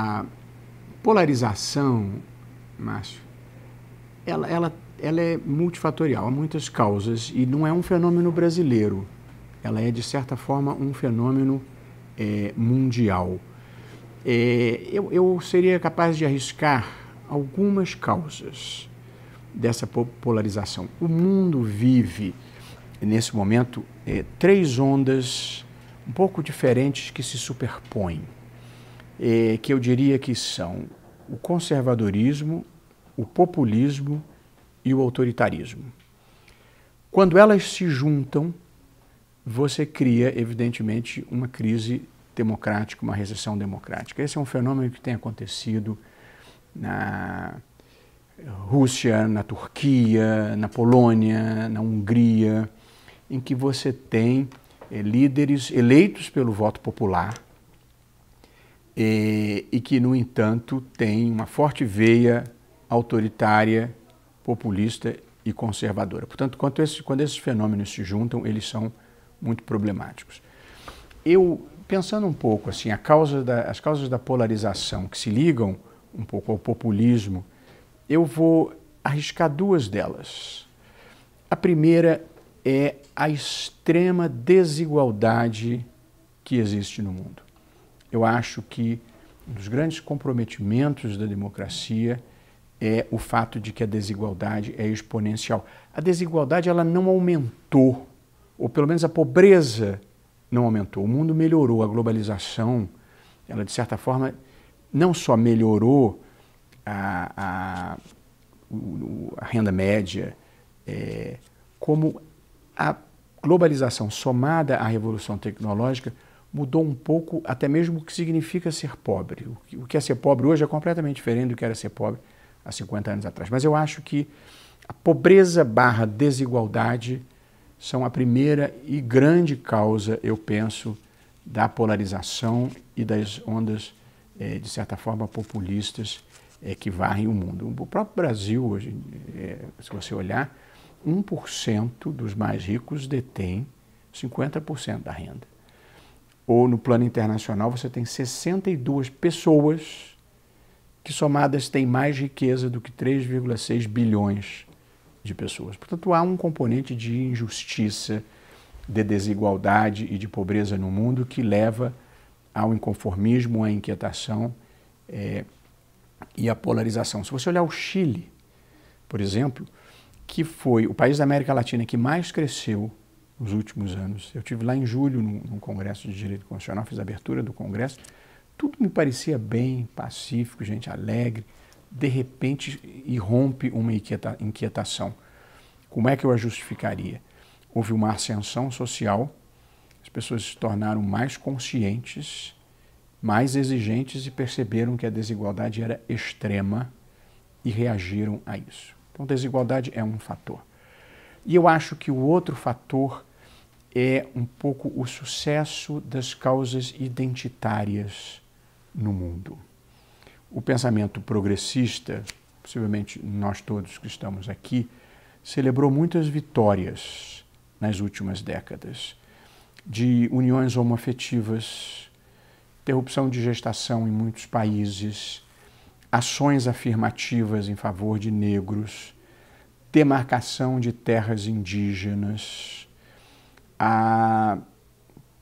A polarização, Márcio, ela é multifatorial, há muitas causas e não é um fenômeno brasileiro. Ela é, de certa forma, um fenômeno mundial. Eu seria capaz de arriscar algumas causas dessa polarização. O mundo vive, nesse momento, três ondas um pouco diferentes que se superpõem, que eu diria que são o conservadorismo, o populismo e o autoritarismo. Quando elas se juntam, você cria, evidentemente, uma crise democrática, uma recessão democrática. Esse é um fenômeno que tem acontecido na Rússia, na Turquia, na Polônia, na Hungria, em que você tem líderes eleitos pelo voto popular e que, no entanto, têm uma forte veia autoritária, populista e conservadora. Portanto, quando esses fenômenos se juntam, eles são muito problemáticos. Pensando um pouco assim, as causas da polarização que se ligam um pouco ao populismo, eu vou arriscar duas delas. A primeira é a extrema desigualdade que existe no mundo. Eu acho que um dos grandes comprometimentos da democracia é o fato de que a desigualdade é exponencial. A desigualdade ela não aumentou, ou pelo menos a pobreza não aumentou. O mundo melhorou, a globalização, ela de certa forma não só melhorou a renda média, como a globalização somada à revolução tecnológica mudou um pouco até mesmo o que significa ser pobre. O que é ser pobre hoje é completamente diferente do que era ser pobre há 50 anos atrás. Mas eu acho que a pobreza / desigualdade são a primeira e grande causa, eu penso, da polarização e das ondas, de certa forma, populistas que varrem o mundo. O próprio Brasil, hoje, se você olhar, 1% dos mais ricos detém 50% da renda. Ou no plano internacional você tem 62 pessoas que somadas têm mais riqueza do que 3,6 bilhões de pessoas. Portanto, há um componente de injustiça, de desigualdade e de pobreza no mundo que leva ao inconformismo, à inquietação e à polarização. Se você olhar o Chile, por exemplo, que foi o país da América Latina que mais cresceu nos últimos anos. Eu estive lá em julho num congresso de direito constitucional, fiz a abertura do congresso, tudo me parecia bem, pacífico, gente alegre, de repente irrompe uma inquietação. Como é que eu a justificaria? Houve uma ascensão social, as pessoas se tornaram mais conscientes, mais exigentes e perceberam que a desigualdade era extrema e reagiram a isso. Então, desigualdade é um fator. E eu acho que o outro fator é um pouco o sucesso das causas identitárias no mundo. O pensamento progressista, possivelmente nós todos que estamos aqui, celebrou muitas vitórias nas últimas décadas, de uniões homoafetivas, interrupção de gestação em muitos países, ações afirmativas em favor de negros, demarcação de terras indígenas, a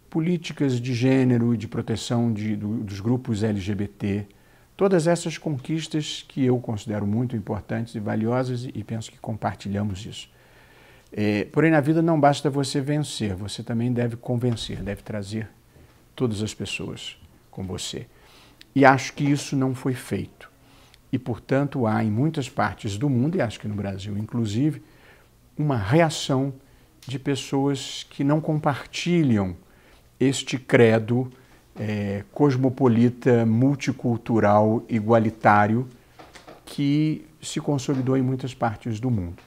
políticas de gênero e de proteção dos grupos LGBT, todas essas conquistas que eu considero muito importantes e valiosas e penso que compartilhamos isso. Porém, na vida não basta você vencer, você também deve convencer, deve trazer todas as pessoas com você. E acho que isso não foi feito. E, portanto, há em muitas partes do mundo, e acho que no Brasil inclusive, uma reação de pessoas que não compartilham este credo cosmopolita, multicultural, igualitário, que se consolidou em muitas partes do mundo.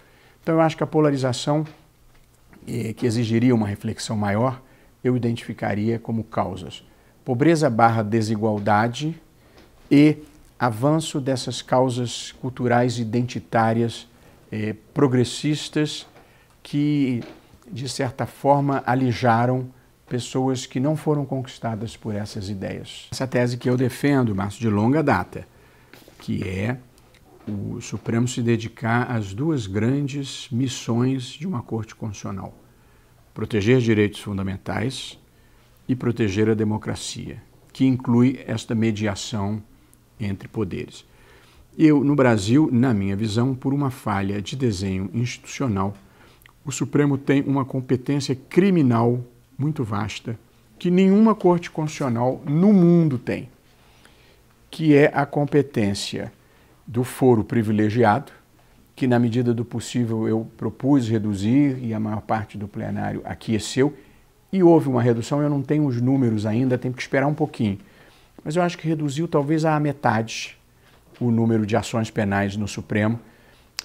Então, eu acho que a polarização, que exigiria uma reflexão maior, eu identificaria como causas: pobreza / desigualdade e avanço dessas causas culturais identitárias progressistas que, de certa forma, alijaram pessoas que não foram conquistadas por essas ideias. Essa tese que eu defendo, Márcio, de longa data, que é o Supremo se dedicar às duas grandes missões de uma Corte Constitucional: proteger direitos fundamentais e proteger a democracia, que inclui esta mediação entre poderes. No Brasil, na minha visão, por uma falha de desenho institucional, o Supremo tem uma competência criminal muito vasta, que nenhuma Corte Constitucional no mundo tem, que é a competência do foro privilegiado, que na medida do possível eu propus reduzir e a maior parte do plenário aqueceu, e houve uma redução. Eu não tenho os números ainda, tenho que esperar um pouquinho, mas eu acho que reduziu talvez à metade o número de ações penais no Supremo,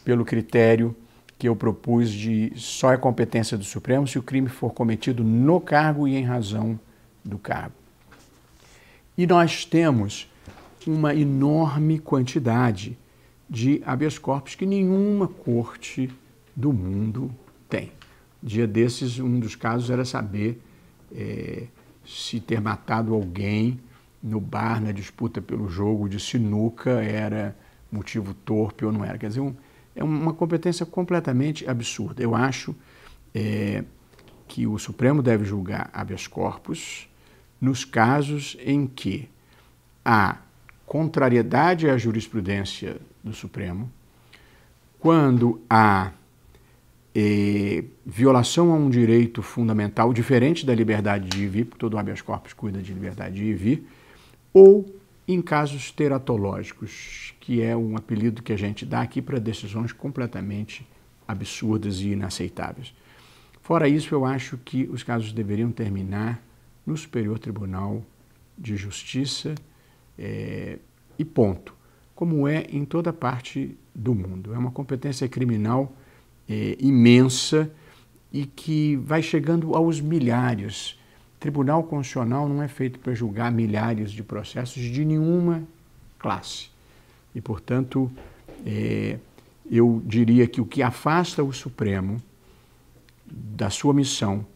pelo critério que eu propus de só é competência do Supremo se o crime for cometido no cargo e em razão do cargo. E nós temos uma enorme quantidade de habeas corpus que nenhuma corte do mundo tem. Dia desses, um dos casos era saber se ter matado alguém no bar, na disputa pelo jogo de sinuca, era motivo torpe ou não era. Quer dizer, é uma competência completamente absurda. Eu acho que o Supremo deve julgar habeas corpus nos casos em que há contrariedade à jurisprudência do Supremo, quando há violação a um direito fundamental diferente da liberdade de ir e vir, porque todo habeas corpus cuida de liberdade de ir e vir, ou em casos teratológicos, que é um apelido que a gente dá aqui para decisões completamente absurdas e inaceitáveis. Fora isso, eu acho que os casos deveriam terminar no Superior Tribunal de Justiça e ponto, como é em toda parte do mundo. É uma competência criminal imensa e que vai chegando aos milhares. Tribunal Constitucional não é feito para julgar milhares de processos de nenhuma classe. E, portanto, eu diria que o que afasta o Supremo da sua missão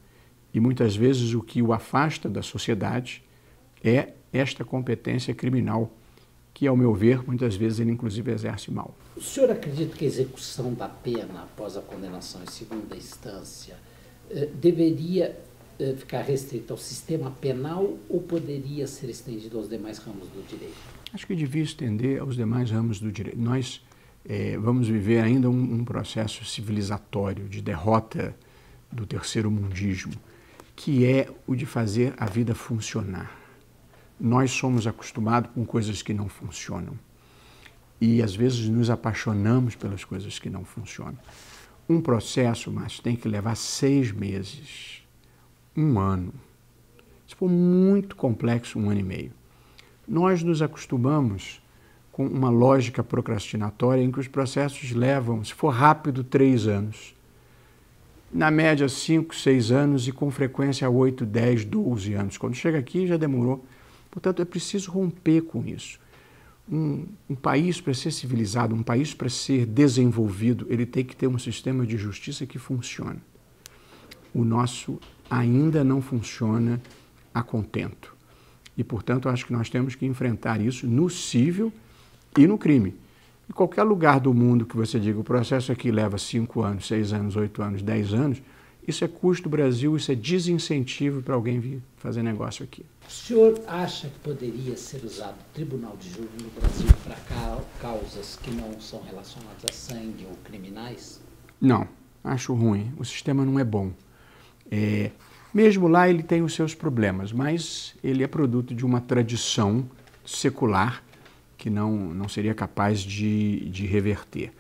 e muitas vezes o que o afasta da sociedade é esta competência criminal que, ao meu ver, muitas vezes ele inclusive exerce mal. O senhor acredita que a execução da pena após a condenação em segunda instância deveria ficar restrita ao sistema penal ou poderia ser estendido aos demais ramos do direito? Acho que devia estender aos demais ramos do direito. Nós vamos viver ainda um processo civilizatório de derrota do terceiro mundismo, que é o de fazer a vida funcionar. Nós somos acostumados com coisas que não funcionam e às vezes nos apaixonamos pelas coisas que não funcionam. Um processo, mas tem que levar 6 meses, 1 ano. Se for muito complexo, 1 ano e meio. Nós nos acostumamos com uma lógica procrastinatória em que os processos levam, se for rápido, 3 anos. Na média, 5, 6 anos e com frequência 8, 10, 12 anos. Quando chega aqui já demorou. Portanto, é preciso romper com isso. Um país, para ser civilizado, um país para ser desenvolvido, ele tem que ter um sistema de justiça que funcione. O nosso ainda não funciona a contento. E, portanto, acho que nós temos que enfrentar isso no civil e no crime. Em qualquer lugar do mundo que você diga o processo aqui leva 5 anos, 6 anos, 8 anos, 10 anos, isso é custo do Brasil, isso é desincentivo para alguém vir fazer negócio aqui. O senhor acha que poderia ser usado o Tribunal de Júri no Brasil para causas que não são relacionadas a sangue ou criminais? Não, acho ruim. O sistema não é bom. Mesmo lá ele tem os seus problemas, mas ele é produto de uma tradição secular que não seria capaz de reverter.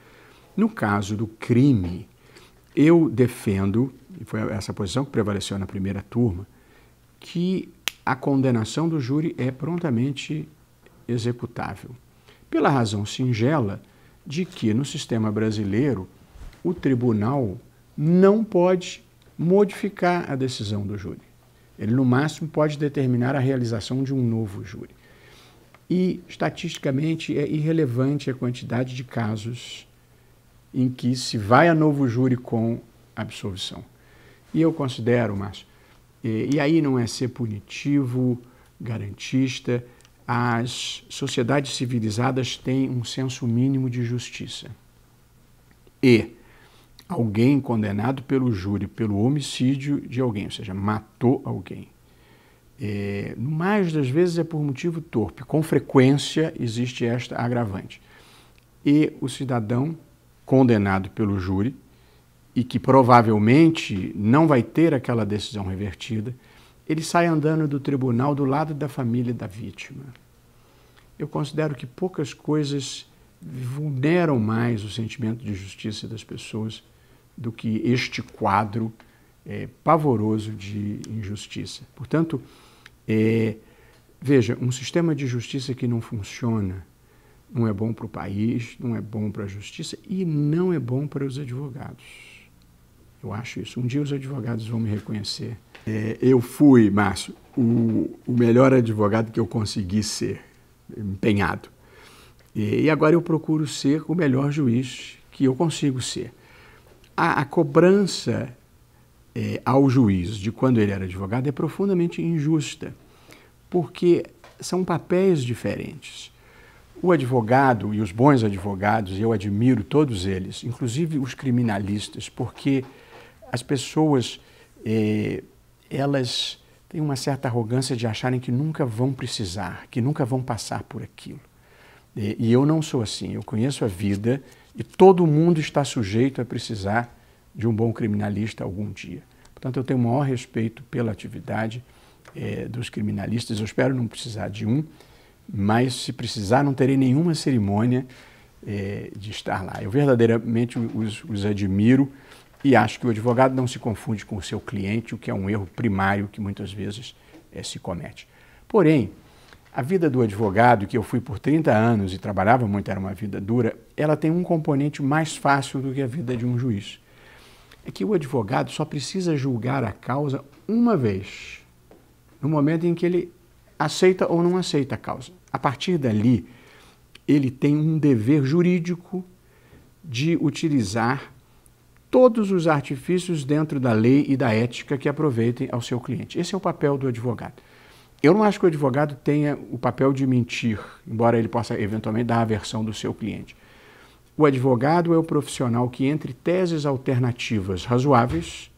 No caso do crime, eu defendo, e foi essa posição que prevaleceu na primeira turma, que a condenação do júri é prontamente executável, pela razão singela de que no sistema brasileiro o tribunal não pode modificar a decisão do júri. Ele, no máximo, pode determinar a realização de um novo júri. E, estatisticamente, é irrelevante a quantidade de casos em que se vai a novo júri com absolvição. E eu considero, Márcio, E aí não é ser punitivo, garantista. As sociedades civilizadas têm um senso mínimo de justiça. E alguém condenado pelo júri pelo homicídio de alguém, ou seja, matou alguém, no mais das vezes é por motivo torpe. Com frequência existe esta agravante. E o cidadão condenado pelo júri, e que provavelmente não vai ter aquela decisão revertida, ele sai andando do tribunal do lado da família da vítima. Eu considero que poucas coisas vulneram mais o sentimento de justiça das pessoas do que este quadro pavoroso de injustiça. Portanto, veja, um sistema de justiça que não funciona não é bom para o país, não é bom para a justiça e não é bom para os advogados. Eu acho isso. Um dia os advogados vão me reconhecer. Eu fui, Márcio, o melhor advogado que eu consegui ser, empenhado. E agora eu procuro ser o melhor juiz que eu consigo ser. A cobrança ao juiz de quando ele era advogado é profundamente injusta, porque são papéis diferentes. O advogado e os bons advogados, eu admiro todos eles, inclusive os criminalistas, porque as pessoas, elas têm uma certa arrogância de acharem que nunca vão precisar, que nunca vão passar por aquilo. E eu não sou assim, eu conheço a vida e todo mundo está sujeito a precisar de um bom criminalista algum dia. Portanto, eu tenho o maior respeito pela atividade dos criminalistas. Eu espero não precisar de um, mas se precisar não terei nenhuma cerimônia de estar lá. Eu verdadeiramente os admiro e acho que o advogado não se confunde com o seu cliente, o que é um erro primário que muitas vezes se comete. Porém, a vida do advogado, que eu fui por 30 anos e trabalhava muito, era uma vida dura, ela tem um componente mais fácil do que a vida de um juiz. É que o advogado só precisa julgar a causa uma vez, no momento em que ele aceita ou não aceita a causa. A partir dali, ele tem um dever jurídico de utilizar todos os artifícios dentro da lei e da ética que aproveitem ao seu cliente. Esse é o papel do advogado. Eu não acho que o advogado tenha o papel de mentir, embora ele possa eventualmente dar a versão do seu cliente. O advogado é o profissional que, entre teses alternativas razoáveis,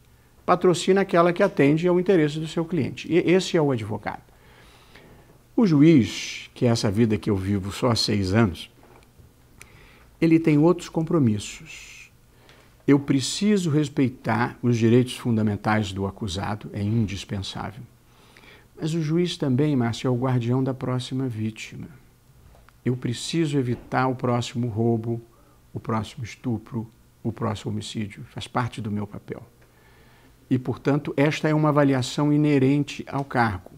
patrocina aquela que atende ao interesse do seu cliente. E esse é o advogado. O juiz, que é essa vida que eu vivo só há 6 anos, ele tem outros compromissos. Eu preciso respeitar os direitos fundamentais do acusado, é indispensável. Mas o juiz também, Márcio, é o guardião da próxima vítima. Eu preciso evitar o próximo roubo, o próximo estupro, o próximo homicídio. Faz parte do meu papel. E, portanto, esta é uma avaliação inerente ao cargo.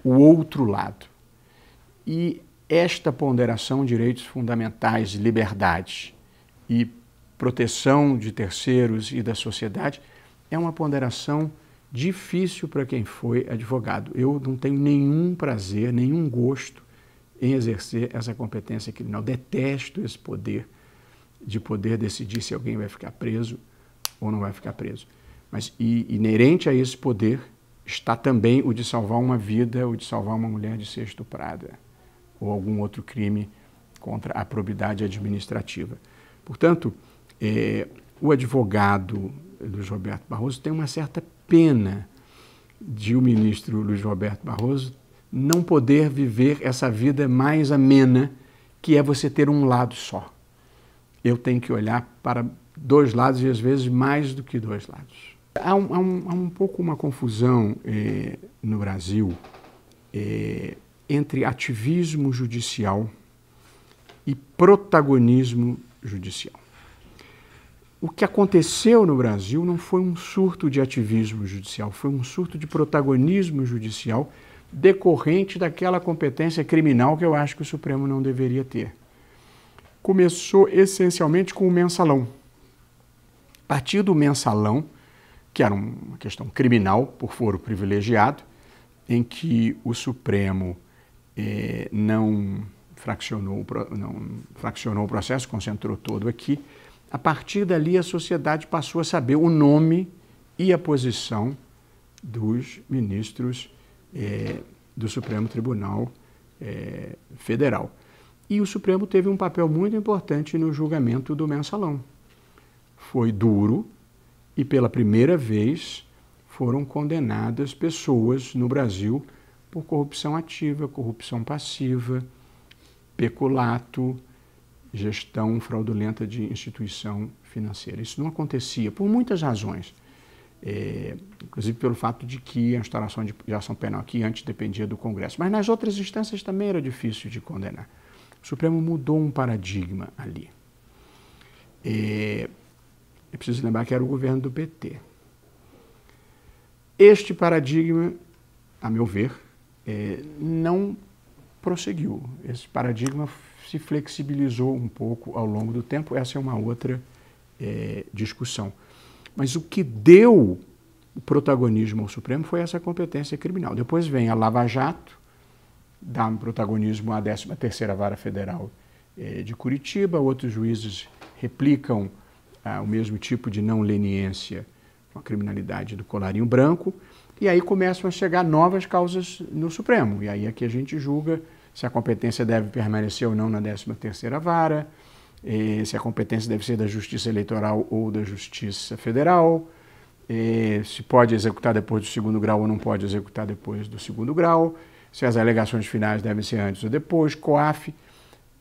O outro lado. E esta ponderação de direitos fundamentais, liberdade e proteção de terceiros e da sociedade é uma ponderação difícil para quem foi advogado. Eu não tenho nenhum prazer, nenhum gosto em exercer essa competência criminal. Detesto esse poder de poder decidir se alguém vai ficar preso ou não vai ficar preso. Mas inerente a esse poder está também o de salvar uma vida, o de salvar uma mulher de ser estuprada ou algum outro crime contra a probidade administrativa. Portanto, o advogado Luiz Roberto Barroso tem uma certa pena de o ministro Luiz Roberto Barroso não poder viver essa vida mais amena, que é você ter um lado só. Eu tenho que olhar para 2 lados e às vezes mais do que 2 lados. Há um pouco uma confusão no Brasil entre ativismo judicial e protagonismo judicial. O que aconteceu no Brasil não foi um surto de ativismo judicial, foi um surto de protagonismo judicial decorrente daquela competência criminal que eu acho que o Supremo não deveria ter. Começou essencialmente com o mensalão. A partir do mensalão, que era uma questão criminal por foro privilegiado, em que o Supremo não fraccionou o processo, concentrou todo aqui. A partir dali, a sociedade passou a saber o nome e a posição dos ministros do Supremo Tribunal Federal. E o Supremo teve um papel muito importante no julgamento do Mensalão. Foi duro e, pela primeira vez, foram condenadas pessoas no Brasil por corrupção ativa, corrupção passiva, peculato, gestão fraudulenta de instituição financeira. Isso não acontecia por muitas razões, inclusive pelo fato de que a instauração de ação penal aqui antes dependia do Congresso. Mas nas outras instâncias também era difícil de condenar. O Supremo mudou um paradigma ali. É preciso lembrar que era o governo do PT. Este paradigma, a meu ver, não prosseguiu. Esse paradigma se flexibilizou um pouco ao longo do tempo. Essa é uma outra discussão. Mas o que deu o protagonismo ao Supremo foi essa competência criminal. Depois vem a Lava Jato, dá um protagonismo à 13ª Vara Federal de Curitiba. Outros juízes replicam o mesmo tipo de não leniência com a criminalidade do colarinho branco. E aí começam a chegar novas causas no Supremo. E aí é que a gente julga se a competência deve permanecer ou não na 13ª Vara, se a competência deve ser da Justiça Eleitoral ou da Justiça Federal, se pode executar depois do 2º grau ou não pode executar depois do 2º grau, se as alegações finais devem ser antes ou depois, COAF.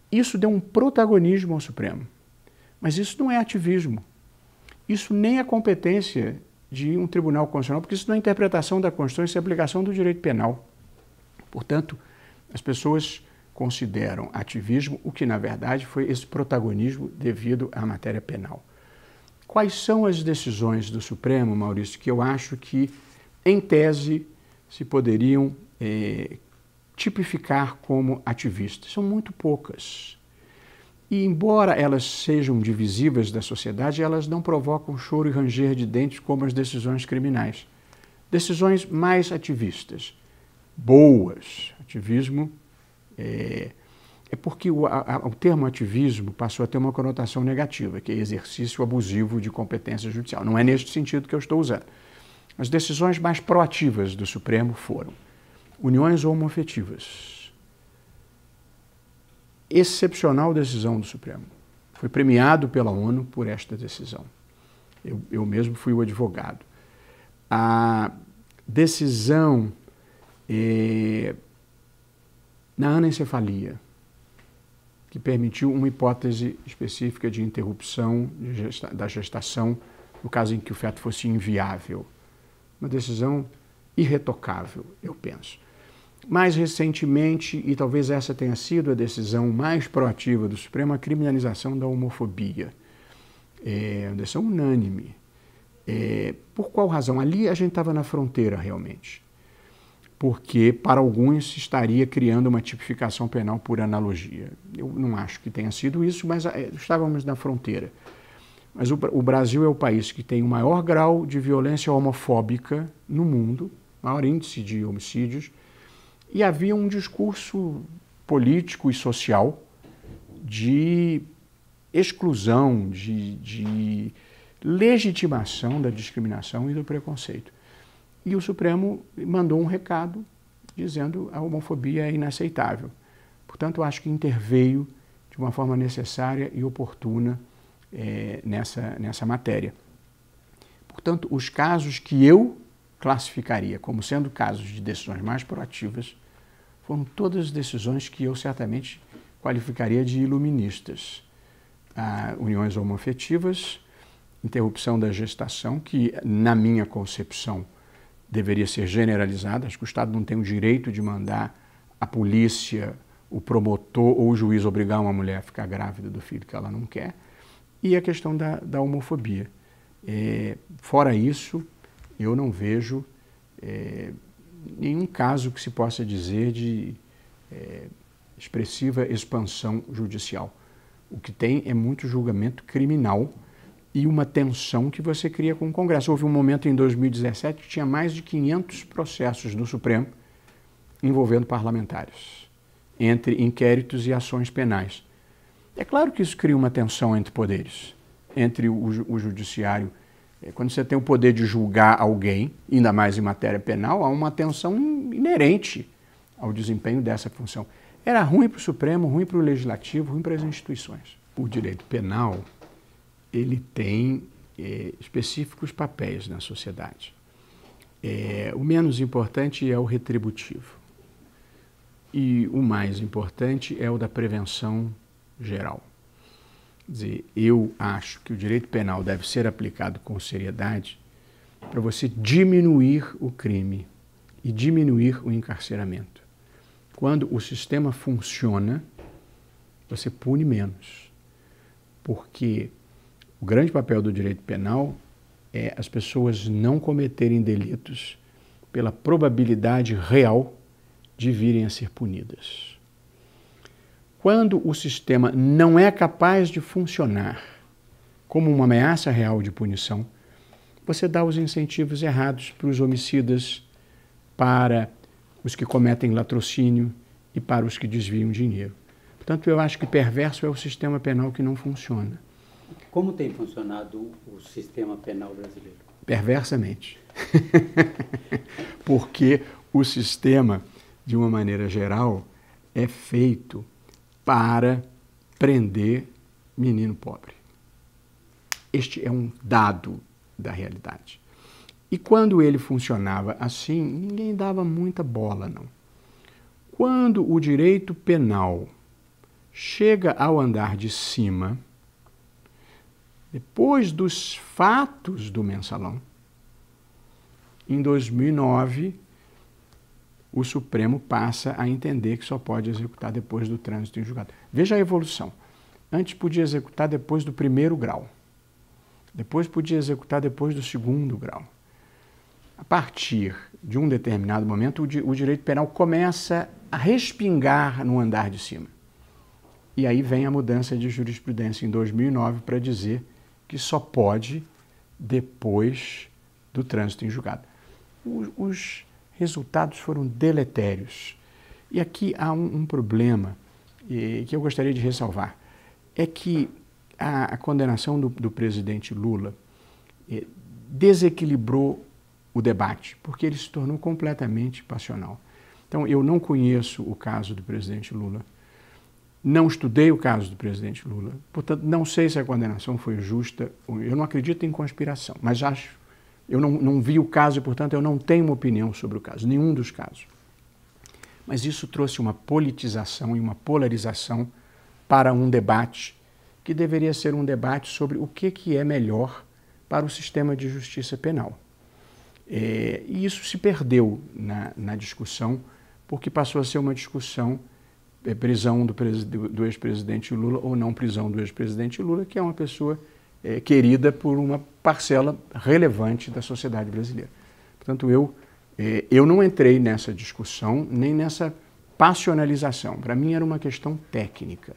Isso deu um protagonismo ao Supremo. Mas isso não é ativismo. Isso nem é competência de um tribunal constitucional, porque isso não é interpretação da Constituição, isso é aplicação do direito penal. Portanto, as pessoas consideram ativismo o que, na verdade, foi esse protagonismo devido à matéria penal. Quais são as decisões do Supremo, Maurício, que eu acho que, em tese, se poderiam tipificar como ativistas? São muito poucas. E, embora elas sejam divisíveis da sociedade, elas não provocam choro e ranger de dentes como as decisões criminais. Decisões mais ativistas, boas. Ativismo é porque o termo ativismo passou a ter uma conotação negativa, que é exercício abusivo de competência judicial. Não é neste sentido que eu estou usando. As decisões mais proativas do Supremo foram uniões homoafetivas. Excepcional decisão do Supremo. Foi premiado pela ONU por esta decisão. Eu mesmo fui o advogado. A decisão na anencefalia, que permitiu uma hipótese específica de interrupção da gestação, no caso em que o feto fosse inviável. Uma decisão irretocável, eu penso. Mais recentemente, e talvez essa tenha sido a decisão mais proativa do Supremo, a criminalização da homofobia. Uma decisão unânime. Por qual razão? Ali a gente estava na fronteira, realmente. Porque, para alguns, se estaria criando uma tipificação penal por analogia. Eu não acho que tenha sido isso, mas estávamos na fronteira. Mas o Brasil é o país que tem o maior grau de violência homofóbica no mundo, maior índice de homicídios, e havia um discurso político e social de exclusão, de legitimação da discriminação e do preconceito. E o Supremo mandou um recado dizendo que a homofobia é inaceitável. Portanto, acho que interveio de uma forma necessária e oportuna nessa matéria. Portanto, os casos que eu classificaria como sendo casos de decisões mais proativas foram todas decisões que eu certamente qualificaria de iluministas. Uniões homoafetivas, interrupção da gestação, que, na minha concepção, deveria ser generalizada. Acho que o Estado não tem o direito de mandar a polícia, o promotor ou o juiz obrigar uma mulher a ficar grávida do filho que ela não quer. E a questão da homofobia. Fora isso, eu não vejo nenhum caso que se possa dizer de expressiva expansão judicial. O que tem é muito julgamento criminal e uma tensão que você cria com o Congresso. Houve um momento em 2017 que tinha mais de 500 processos no Supremo envolvendo parlamentares, entre inquéritos e ações penais. É claro que isso cria uma tensão entre poderes, entre o judiciário Quando você tem o poder de julgar alguém, ainda mais em matéria penal, há uma tensão inerente ao desempenho dessa função. Era ruim para o Supremo, ruim para o Legislativo, ruim para as instituições. O direito penal, ele tem específicos papéis na sociedade. O menos importante é o retributivo. E o mais importante é o da prevenção geral. Quer dizer, eu acho que o direito penal deve ser aplicado com seriedade para você diminuir o crime e diminuir o encarceramento. Quando o sistema funciona, você pune menos. Porque o grande papel do direito penal é as pessoas não cometerem delitos pela probabilidade real de virem a ser punidas. Quando o sistema não é capaz de funcionar como uma ameaça real de punição, você dá os incentivos errados para os homicidas, para os que cometem latrocínio e para os que desviam dinheiro. Portanto, eu acho que perverso é o sistema penal que não funciona. Como tem funcionado o sistema penal brasileiro? Perversamente. Porque o sistema, de uma maneira geral, é feito para prender menino pobre. Este é um dado da realidade. E quando ele funcionava assim, ninguém dava muita bola, não. Quando o direito penal chega ao andar de cima, depois dos fatos do mensalão, em 2009, o Supremo passa a entender que só pode executar depois do trânsito em julgado. Veja a evolução. Antes podia executar depois do 1º grau. Depois podia executar depois do 2º grau. A partir de um determinado momento, o direito penal começa a respingar no andar de cima. E aí vem a mudança de jurisprudência em 2009 para dizer que só pode depois do trânsito em julgado. Os resultados foram deletérios. E aqui há um problema que eu gostaria de ressalvar. É que a condenação do presidente Lula desequilibrou o debate, porque ele se tornou completamente passional. Então, eu não conheço o caso do presidente Lula, não estudei o caso do presidente Lula, portanto, não sei se a condenação foi justa. Eu não acredito em conspiração, mas eu não vi o caso e, portanto, eu não tenho uma opinião sobre o caso, nenhum dos casos. Mas isso trouxe uma politização e uma polarização para um debate que deveria ser um debate sobre o que é melhor para o sistema de justiça penal. E isso se perdeu na discussão, porque passou a ser uma discussão prisão do ex-presidente Lula ou não prisão do ex-presidente Lula, que é uma pessoa querida por uma parcela relevante da sociedade brasileira. Portanto, eu não entrei nessa discussão, nem nessa passionalização. Para mim era uma questão técnica.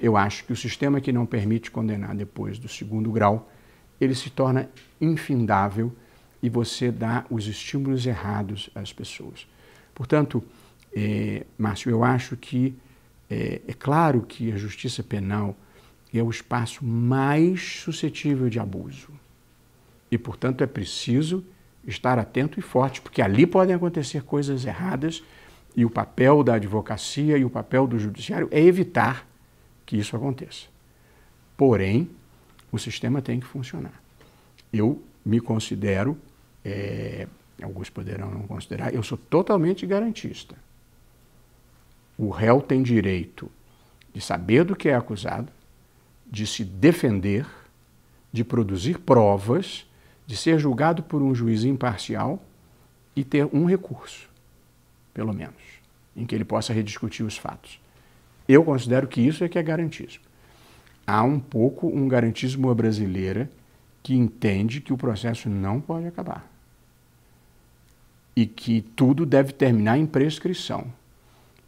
Eu acho que o sistema que não permite condenar depois do 2º grau, ele se torna infindável e você dá os estímulos errados às pessoas. Portanto, Márcio, eu acho que é claro que a justiça penal é o espaço mais suscetível de abuso. E, portanto, é preciso estar atento e forte, porque ali podem acontecer coisas erradas e o papel da advocacia e o papel do judiciário é evitar que isso aconteça. Porém, o sistema tem que funcionar. Eu me considero, alguns poderão não considerar, eu sou totalmente garantista. O réu tem direito de saber do que é acusado, de se defender, de produzir provas, de ser julgado por um juiz imparcial e ter um recurso, pelo menos, em que ele possa rediscutir os fatos. Eu considero que isso é que é garantismo. Há um pouco um garantismo à brasileira que entende que o processo não pode acabar e que tudo deve terminar em prescrição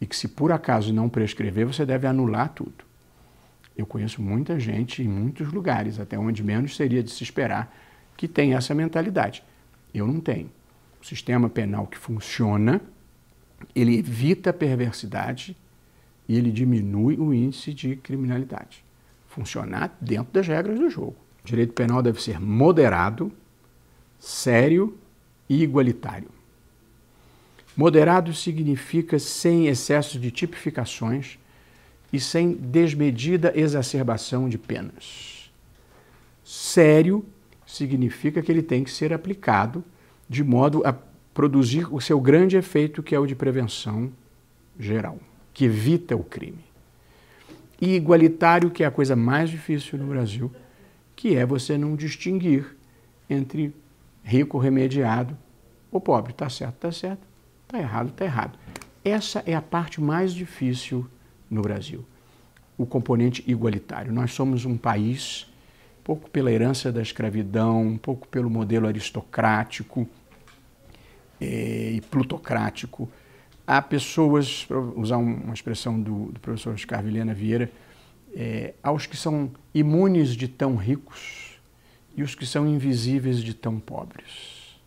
e que se por acaso não prescrever, você deve anular tudo. Eu conheço muita gente em muitos lugares, até onde menos seria de se esperar, que tem essa mentalidade. Eu não tenho. O sistema penal que funciona, ele evita a perversidade e ele diminui o índice de criminalidade. Funcionar dentro das regras do jogo. direito penal deve ser moderado, sério e igualitário. Moderado significa sem excesso de tipificações e sem desmedida exacerbação de penas. Sério significa que ele tem que ser aplicado de modo a produzir o seu grande efeito, que é o de prevenção geral, que evita o crime. E igualitário, que é a coisa mais difícil no Brasil, que é você não distinguir entre rico, remediado ou pobre. Está certo, está certo. Está errado, está errado. Essa é a parte mais difícil no Brasil, o componente igualitário. Nós somos um país, um pouco pela herança da escravidão, um pouco pelo modelo aristocrático e plutocrático. Há pessoas, para usar uma expressão do professor Oscar Vilhena Vieira, aos que são imunes de tão ricos e os que são invisíveis de tão pobres.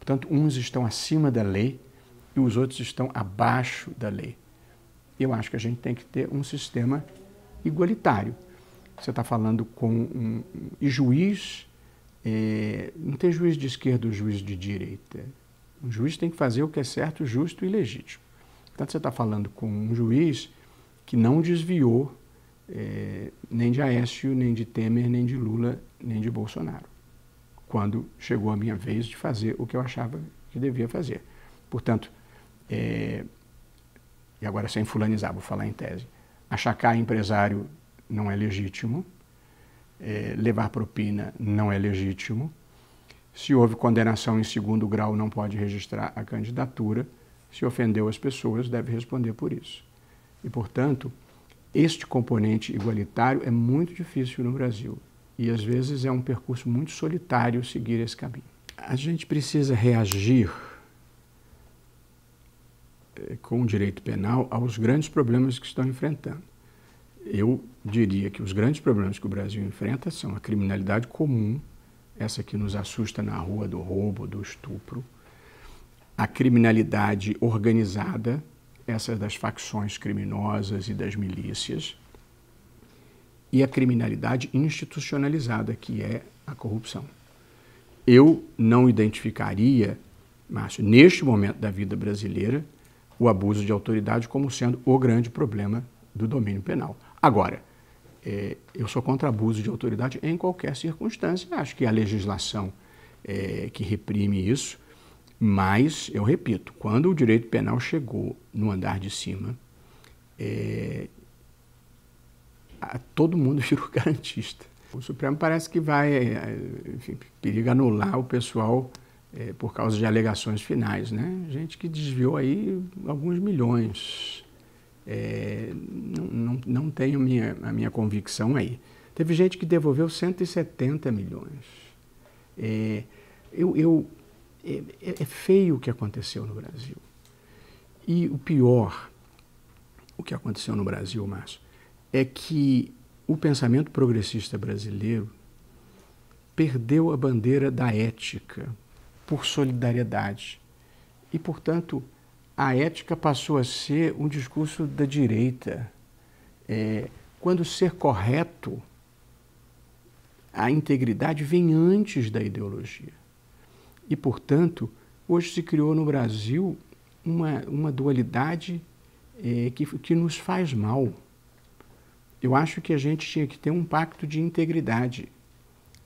Portanto, uns estão acima da lei e os outros estão abaixo da lei. Eu acho que a gente tem que ter um sistema igualitário. Você está falando com e juiz, não tem juiz de esquerda ou juiz de direita. Um juiz tem que fazer o que é certo, justo e legítimo. Portanto, você está falando com um juiz que não desviou nem de Aécio, nem de Temer, nem de Lula, nem de Bolsonaro, quando chegou a minha vez de fazer o que eu achava que devia fazer. Portanto, e agora sem fulanizar, vou falar em tese, achacar empresário não é legítimo, levar propina não é legítimo, se houve condenação em segundo grau não pode registrar a candidatura, se ofendeu as pessoas deve responder por isso. E, portanto, este componente igualitário é muito difícil no Brasil e, às vezes, é um percurso muito solitário seguir esse caminho. A gente precisa reagir com o direito penal aos grandes problemas que estão enfrentando. Eu diria que os grandes problemas que o Brasil enfrenta são a criminalidade comum, essa que nos assusta na rua, do roubo, do estupro, a criminalidade organizada, essa das facções criminosas e das milícias, e a criminalidade institucionalizada, que é a corrupção. Eu não identificaria, Márcio, neste momento da vida brasileira, o abuso de autoridade como sendo o grande problema do domínio penal. Agora, eu sou contra abuso de autoridade em qualquer circunstância. Acho que a legislação que reprime isso, mas, eu repito, quando o direito penal chegou no andar de cima, todo mundo virou garantista. O Supremo parece que vai, enfim, periga anular o pessoal por causa de alegações finais, né? Gente que desviou aí alguns milhões. Não tenho a minha convicção aí. Teve gente que devolveu 170 milhões. É feio o que aconteceu no Brasil. E o pior, o que aconteceu no Brasil, Márcio, é que o pensamento progressista brasileiro perdeu a bandeira da ética por solidariedade. E, portanto, a ética passou a ser um discurso da direita. Quando ser correto, a integridade vem antes da ideologia. E, portanto, hoje se criou no Brasil uma dualidade que nos faz mal. Eu acho que a gente tinha que ter um pacto de integridade.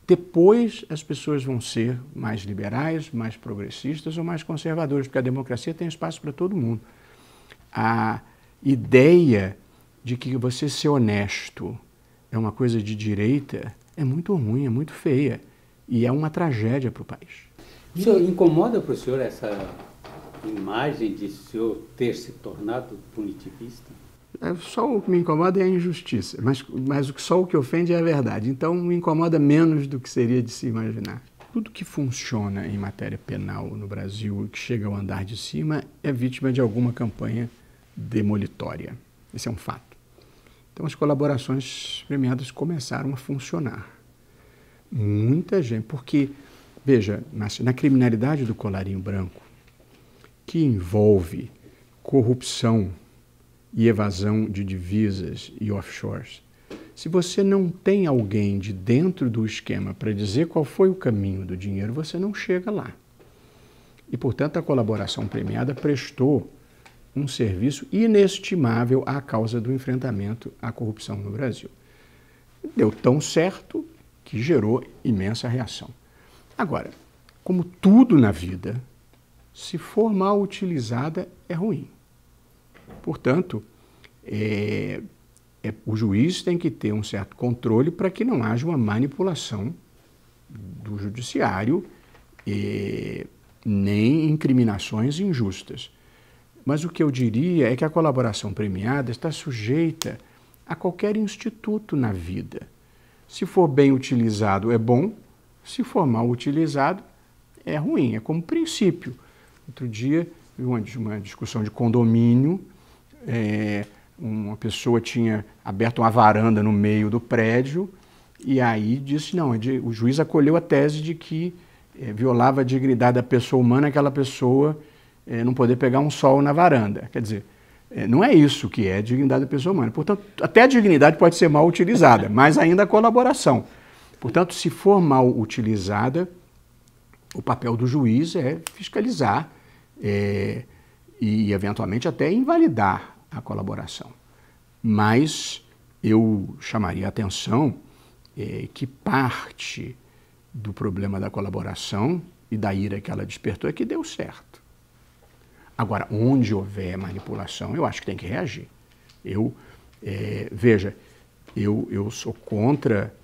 Depois as pessoas vão ser mais liberais, mais progressistas ou mais conservadoras, porque a democracia tem espaço para todo mundo. A ideia de que você ser honesto é uma coisa de direita é muito ruim, é muito feia e é uma tragédia para o país. O senhor incomoda para o senhor essa imagem de o senhor ter se tornado punitivista? Só o que me incomoda é a injustiça, mas só o que ofende é a verdade. Então, me incomoda menos do que seria de se imaginar. Tudo que funciona em matéria penal no Brasil e que chega ao andar de cima é vítima de alguma campanha demolitória. Esse é um fato. Então, as colaborações premiadas começaram a funcionar. Muita gente, porque, veja, na criminalidade do colarinho branco, que envolve corrupção e evasão de divisas e offshores, Se você não tem alguém de dentro do esquema para dizer qual foi o caminho do dinheiro, você não chega lá. E, portanto, a colaboração premiada prestou um serviço inestimável à causa do enfrentamento à corrupção no Brasil. Deu tão certo que gerou imensa reação. Agora, como tudo na vida, se for mal utilizada, é ruim. Portanto, o juiz tem que ter um certo controle para que não haja uma manipulação do judiciário nem incriminações injustas. Mas o que eu diria é que a colaboração premiada está sujeita a qualquer instituto na vida. Se for bem utilizado, é bom. Se for mal utilizado, é ruim. É como princípio. Outro dia, uma discussão de condomínio, uma pessoa tinha aberto uma varanda no meio do prédio e aí disse, não, o juiz acolheu a tese de que violava a dignidade da pessoa humana aquela pessoa não poder pegar um sol na varanda. Quer dizer, não é isso que é a dignidade da pessoa humana. Portanto, até a dignidade pode ser mal utilizada, mas ainda a colaboração. Portanto, se for mal utilizada, o papel do juiz é fiscalizar e, eventualmente, até invalidar a colaboração. Mas eu chamaria a atenção que parte do problema da colaboração e da ira que ela despertou é que deu certo. Agora, onde houver manipulação, eu acho que tem que reagir. Veja, eu sou contra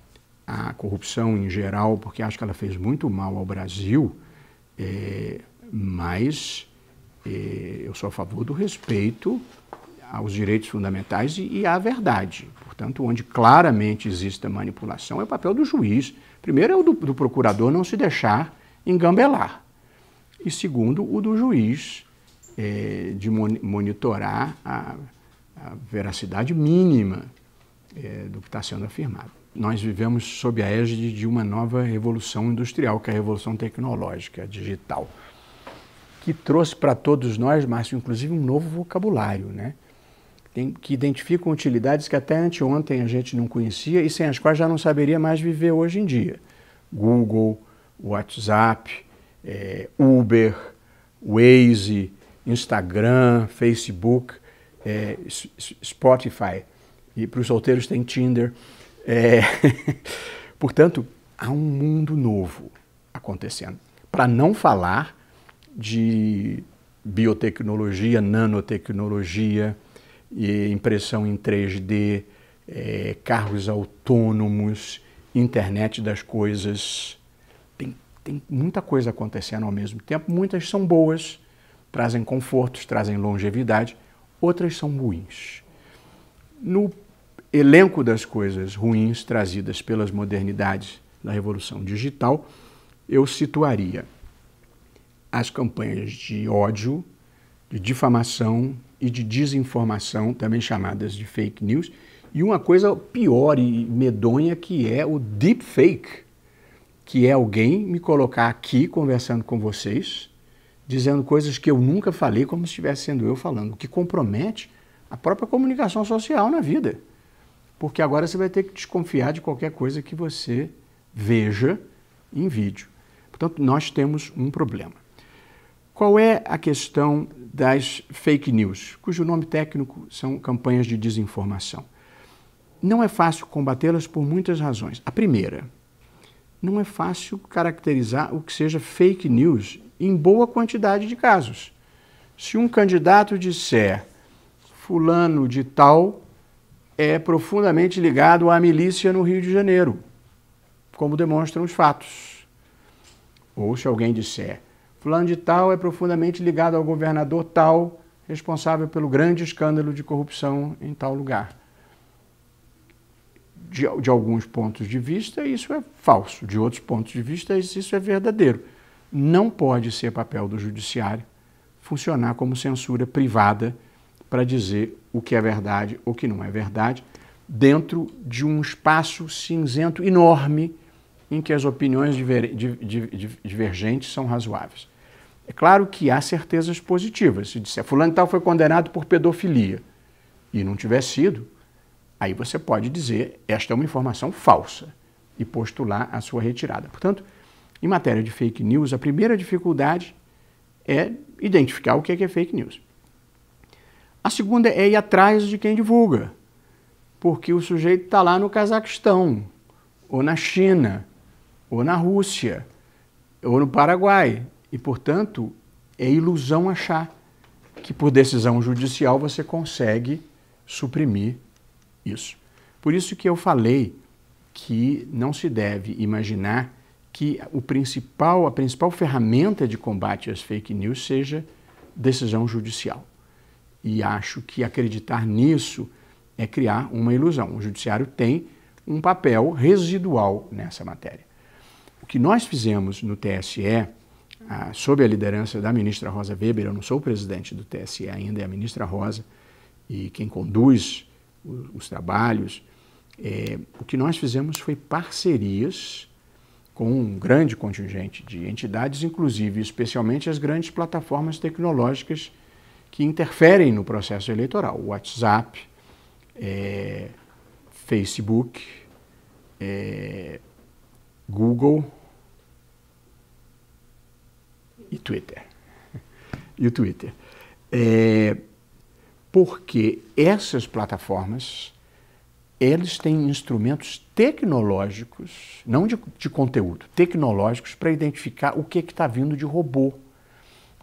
a corrupção em geral, porque acho que ela fez muito mal ao Brasil, mas eu sou a favor do respeito aos direitos fundamentais e à verdade. Portanto, onde claramente existe a manipulação, é o papel do juiz. Primeiro é o do procurador não se deixar engambelar. E segundo, o do juiz de monitorar a veracidade mínima do que está sendo afirmado. Nós vivemos sob a égide de uma nova revolução industrial, que é a revolução tecnológica, digital, que trouxe para todos nós, Márcio, inclusive um novo vocabulário, né? Que identificam utilidades que até anteontem a gente não conhecia e sem as quais já não saberia mais viver hoje em dia. Google, WhatsApp, Uber, Waze, Instagram, Facebook, Spotify. E para os solteiros tem Tinder. Portanto, há um mundo novo acontecendo. Para não falar de biotecnologia, nanotecnologia, impressão em 3D, carros autônomos, internet das coisas. Tem muita coisa acontecendo ao mesmo tempo. Muitas são boas, trazem confortos, trazem longevidade. Outras são ruins. No elenco das coisas ruins trazidas pelas modernidades da revolução digital, eu situaria as campanhas de ódio, de difamação e de desinformação, também chamadas de fake news, e uma coisa pior e medonha que é o deepfake, que é alguém me colocar aqui conversando com vocês, dizendo coisas que eu nunca falei como se estivesse sendo eu falando, o que compromete a própria comunicação social na vida. Porque agora você vai ter que desconfiar de qualquer coisa que você veja em vídeo. Portanto, nós temos um problema. Qual é a questão das fake news, cujo nome técnico são campanhas de desinformação? Não é fácil combatê-las por muitas razões. A primeira, não é fácil caracterizar o que seja fake news em boa quantidade de casos. Se um candidato disser fulano de tal é profundamente ligado à milícia no Rio de Janeiro, como demonstram os fatos. Ou se alguém disser fulano de tal é profundamente ligado ao governador tal, responsável pelo grande escândalo de corrupção em tal lugar. De alguns pontos de vista, isso é falso. De outros pontos de vista, isso é verdadeiro. Não pode ser papel do judiciário funcionar como censura privada para dizer o que é verdade ou o que não é verdade, dentro de um espaço cinzento enorme em que as opiniões divergentes são razoáveis. É claro que há certezas positivas. Se disser fulano tal foi condenado por pedofilia e não tiver sido, aí você pode dizer, esta é uma informação falsa, e postular a sua retirada. Portanto, em matéria de fake news, a primeira dificuldade é identificar o que é fake news. A segunda é ir atrás de quem divulga, porque o sujeito está lá no Cazaquistão, ou na China, ou na Rússia, ou no Paraguai, e, portanto, é ilusão achar que por decisão judicial você consegue suprimir isso. Por isso que eu falei que não se deve imaginar que a principal ferramenta de combate às fake news seja decisão judicial. E acho que acreditar nisso é criar uma ilusão. O judiciário tem um papel residual nessa matéria. O que nós fizemos no TSE, sob a liderança da ministra Rosa Weber, eu não sou o presidente do TSE ainda, é a ministra Rosa, e quem conduz os trabalhos, o que nós fizemos foi parcerias com um grande contingente de entidades, inclusive, especialmente as grandes plataformas tecnológicas que interferem no processo eleitoral. WhatsApp, Facebook, Google e Twitter. E o Twitter. Porque essas plataformas, eles têm instrumentos tecnológicos, não de conteúdo, tecnológicos para identificar o que está vindo de robô,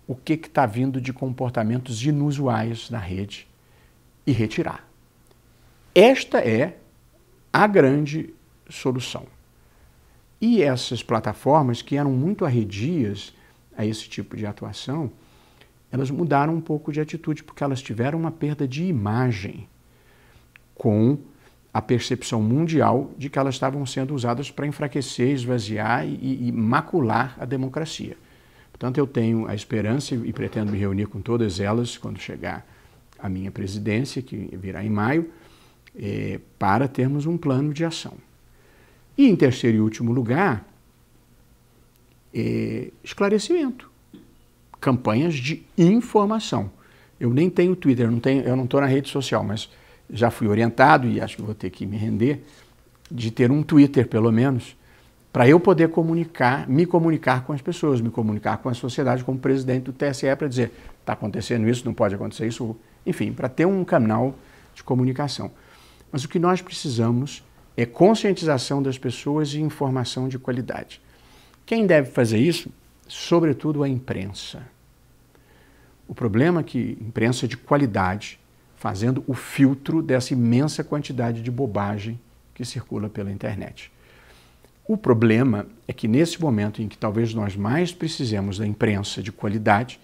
o que está vindo de comportamentos inusuais na rede e retirar. Esta é a grande solução. E essas plataformas, que eram muito arredias a esse tipo de atuação, elas mudaram um pouco de atitude, porque elas tiveram uma perda de imagem com a percepção mundial de que elas estavam sendo usadas para enfraquecer, esvaziar e macular a democracia. Portanto, eu tenho a esperança e pretendo me reunir com todas elas quando chegar a minha presidência, que virá em maio, para termos um plano de ação. E, em terceiro e último lugar, esclarecimento. Campanhas de informação. Eu nem tenho Twitter, eu não estou na rede social, mas já fui orientado, e acho que vou ter que me render, de ter um Twitter, pelo menos, para eu poder me comunicar com as pessoas, me comunicar com a sociedade, como presidente do TSE, para dizer, está acontecendo isso, não pode acontecer isso, enfim, para ter um canal de comunicação. Mas o que nós precisamos é conscientização das pessoas e informação de qualidade. Quem deve fazer isso? Sobretudo a imprensa. O problema é que imprensa de qualidade, fazendo o filtro dessa imensa quantidade de bobagem que circula pela internet. O problema é que nesse momento em que talvez nós mais precisemos da imprensa de qualidade,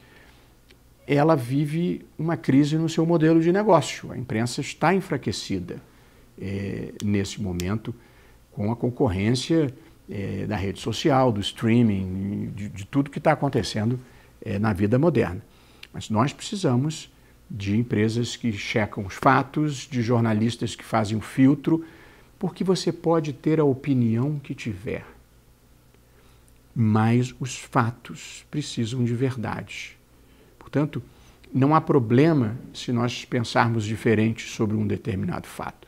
ela vive uma crise no seu modelo de negócio. A imprensa está enfraquecida nesse momento com a concorrência da rede social, do streaming, de tudo que está acontecendo na vida moderna. Mas nós precisamos de empresas que checam os fatos, de jornalistas que fazem um filtro, porque você pode ter a opinião que tiver, mas os fatos precisam de verdade. Portanto, não há problema se nós pensarmos diferente sobre um determinado fato,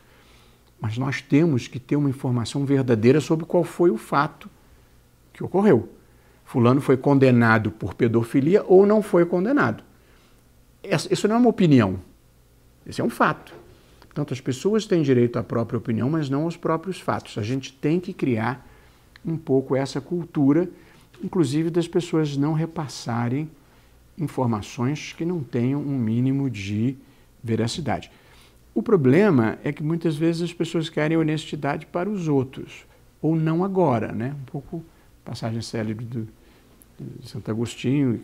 mas nós temos que ter uma informação verdadeira sobre qual foi o fato que ocorreu. Fulano foi condenado por pedofilia ou não foi condenado. Isso não é uma opinião, esse é um fato. Portanto, as pessoas têm direito à própria opinião, mas não aos próprios fatos. A gente tem que criar um pouco essa cultura, inclusive das pessoas não repassarem informações que não tenham um mínimo de veracidade. O problema é que muitas vezes as pessoas querem honestidade para os outros, ou não agora, né? Um pouco passagem célebre de Santo Agostinho,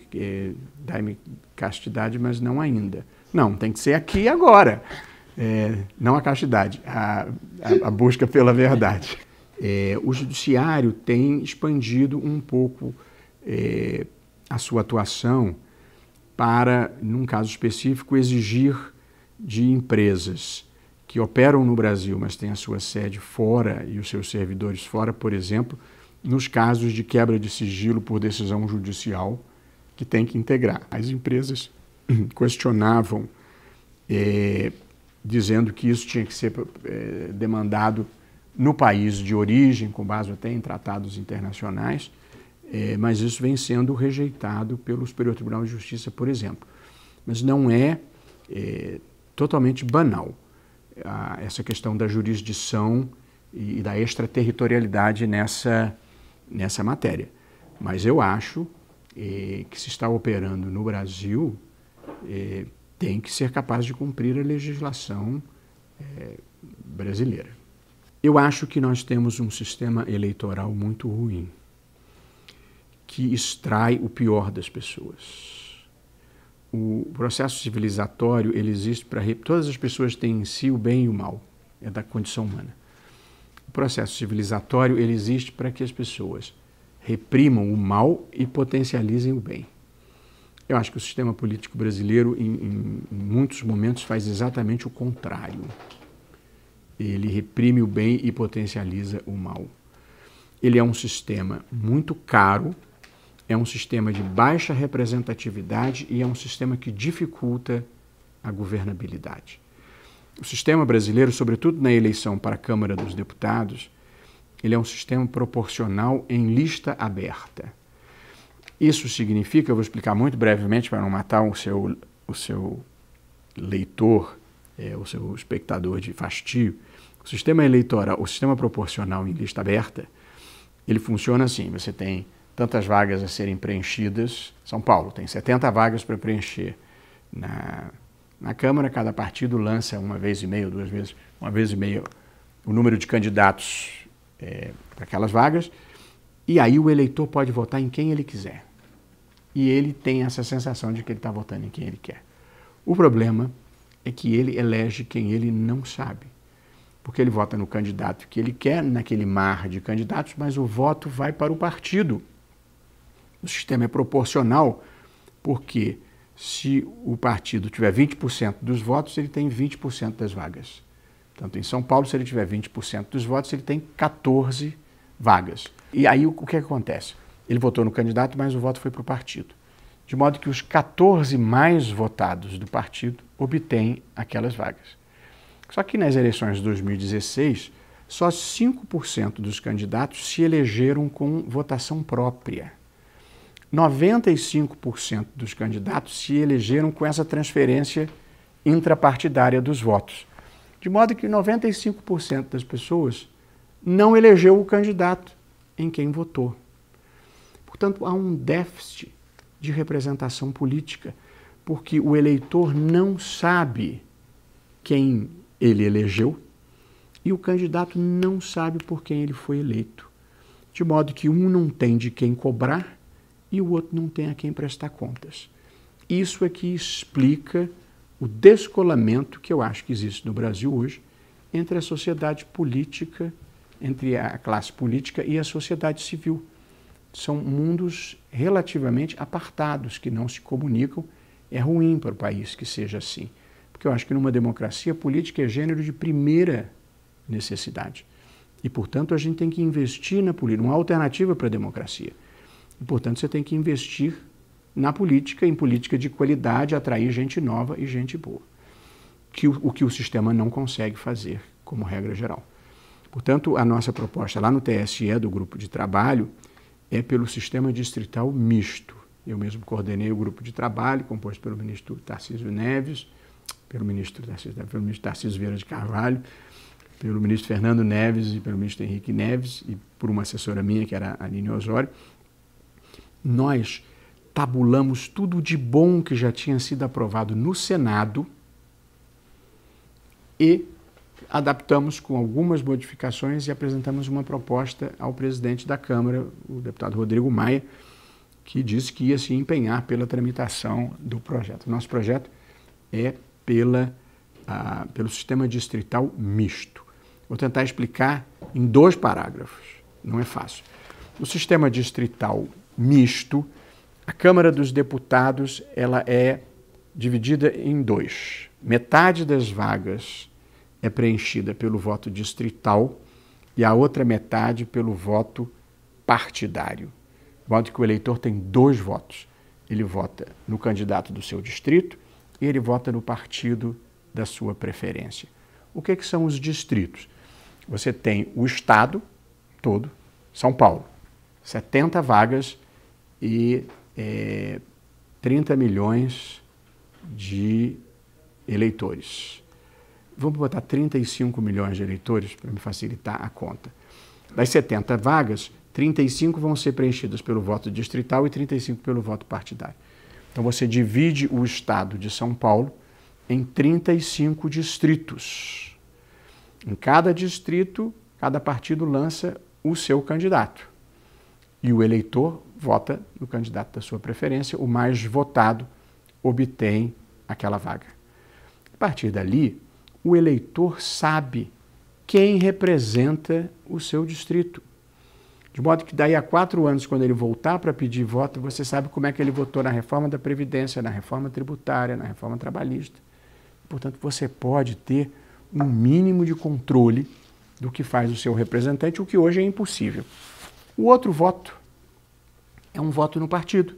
dai-me castidade, mas não ainda. Não, tem que ser aqui e agora. Não a castidade, a busca pela verdade. O judiciário tem expandido um pouco a sua atuação para, num caso específico, exigir de empresas que operam no Brasil, mas têm a sua sede fora e os seus servidores fora, por exemplo, nos casos de quebra de sigilo por decisão judicial, que tem que integrar. As empresas questionavam dizendo que isso tinha que ser demandado no país de origem, com base até em tratados internacionais, mas isso vem sendo rejeitado pelo Superior Tribunal de Justiça, por exemplo. Mas não é totalmente banal essa questão da jurisdição e da extraterritorialidade nessa matéria. Mas eu acho que se está operando no Brasil, tem que ser capaz de cumprir a legislação brasileira. Eu acho que nós temos um sistema eleitoral muito ruim, que extrai o pior das pessoas. O processo civilizatório, ele existe para... Todas as pessoas têm em si o bem e o mal, é da condição humana. O processo civilizatório, ele existe para que as pessoas reprimam o mal e potencializem o bem. Eu acho que o sistema político brasileiro, em muitos momentos, faz exatamente o contrário. Ele reprime o bem e potencializa o mal. Ele é um sistema muito caro, é um sistema de baixa representatividade e é um sistema que dificulta a governabilidade. O sistema brasileiro, sobretudo na eleição para a Câmara dos Deputados, ele é um sistema proporcional em lista aberta. Isso significa, eu vou explicar muito brevemente para não matar o seu leitor, o seu espectador de fastio. O sistema eleitoral, o sistema proporcional em lista aberta, ele funciona assim: você tem tantas vagas a serem preenchidas. São Paulo tem 70 vagas para preencher. Na Câmara, cada partido lança uma vez e meia, uma vez e meia, o número de candidatos para aquelas vagas, e aí o eleitor pode votar em quem ele quiser. E ele tem essa sensação de que ele está votando em quem ele quer. O problema é que ele elege quem ele não sabe, porque ele vota no candidato que ele quer, naquele mar de candidatos, mas o voto vai para o partido. O sistema é proporcional, porque se o partido tiver 20% dos votos, ele tem 20% das vagas. Tanto em São Paulo, se ele tiver 20% dos votos, ele tem 14 vagas. E aí o que acontece? Ele votou no candidato, mas o voto foi para o partido. De modo que os 14 mais votados do partido obtêm aquelas vagas. Só que nas eleições de 2016, só 5% dos candidatos se elegeram com votação própria. 95% dos candidatos se elegeram com essa transferência intrapartidária dos votos. De modo que 95% das pessoas não elegeu o candidato em quem votou. Portanto, há um déficit de representação política, porque o eleitor não sabe quem ele elegeu e o candidato não sabe por quem ele foi eleito. De modo que um não tem de quem cobrar e o outro não tem a quem prestar contas. Isso é que explica o descolamento que eu acho que existe no Brasil hoje entre a sociedade política, entre a classe política e a sociedade civil. São mundos relativamente apartados, que não se comunicam. É ruim para o país que seja assim, porque eu acho que numa democracia, política é gênero de primeira necessidade. E, portanto, a gente tem que investir na política, uma alternativa para a democracia. E, portanto, você tem que investir na política, em política de qualidade, atrair gente nova e gente boa, o que o sistema não consegue fazer, como regra geral. Portanto, a nossa proposta lá no TSE do grupo de trabalho é pelo sistema distrital misto. Eu mesmo coordenei o grupo de trabalho, composto pelo ministro Tarcísio Neves, pelo ministro Tarcísio Vieira de Carvalho, pelo ministro Fernando Neves e pelo ministro Henrique Neves, e por uma assessora minha, que era a Aline Osório. Nós tabulamos tudo de bom que já tinha sido aprovado no Senado e adaptamos com algumas modificações e apresentamos uma proposta ao presidente da Câmara, o deputado Rodrigo Maia, que disse que ia se empenhar pela tramitação do projeto. Nosso projeto é pelo sistema distrital misto. Vou tentar explicar em 2 parágrafos, não é fácil. O sistema distrital misto, a Câmara dos Deputados, ela é dividida em 2. Metade das vagas é preenchida pelo voto distrital e a outra metade pelo voto partidário. De modo que o eleitor tem 2 votos. Ele vota no candidato do seu distrito e ele vota no partido da sua preferência. O que são os distritos? Você tem o estado todo, São Paulo, 70 vagas e 30 milhões de eleitores. Vamos botar 35 milhões de eleitores para me facilitar a conta. Das 70 vagas, 35 vão ser preenchidas pelo voto distrital e 35 pelo voto partidário. Então você divide o estado de São Paulo em 35 distritos. Em cada distrito, cada partido lança o seu candidato. E o eleitor vota no candidato da sua preferência, o mais votado obtém aquela vaga. A partir dali, o eleitor sabe quem representa o seu distrito. De modo que daí a 4 anos, quando ele voltar para pedir voto, você sabe como é que ele votou na reforma da Previdência, na reforma tributária, na reforma trabalhista. Portanto, você pode ter um mínimo de controle do que faz o seu representante, o que hoje é impossível. O outro voto é um voto no partido.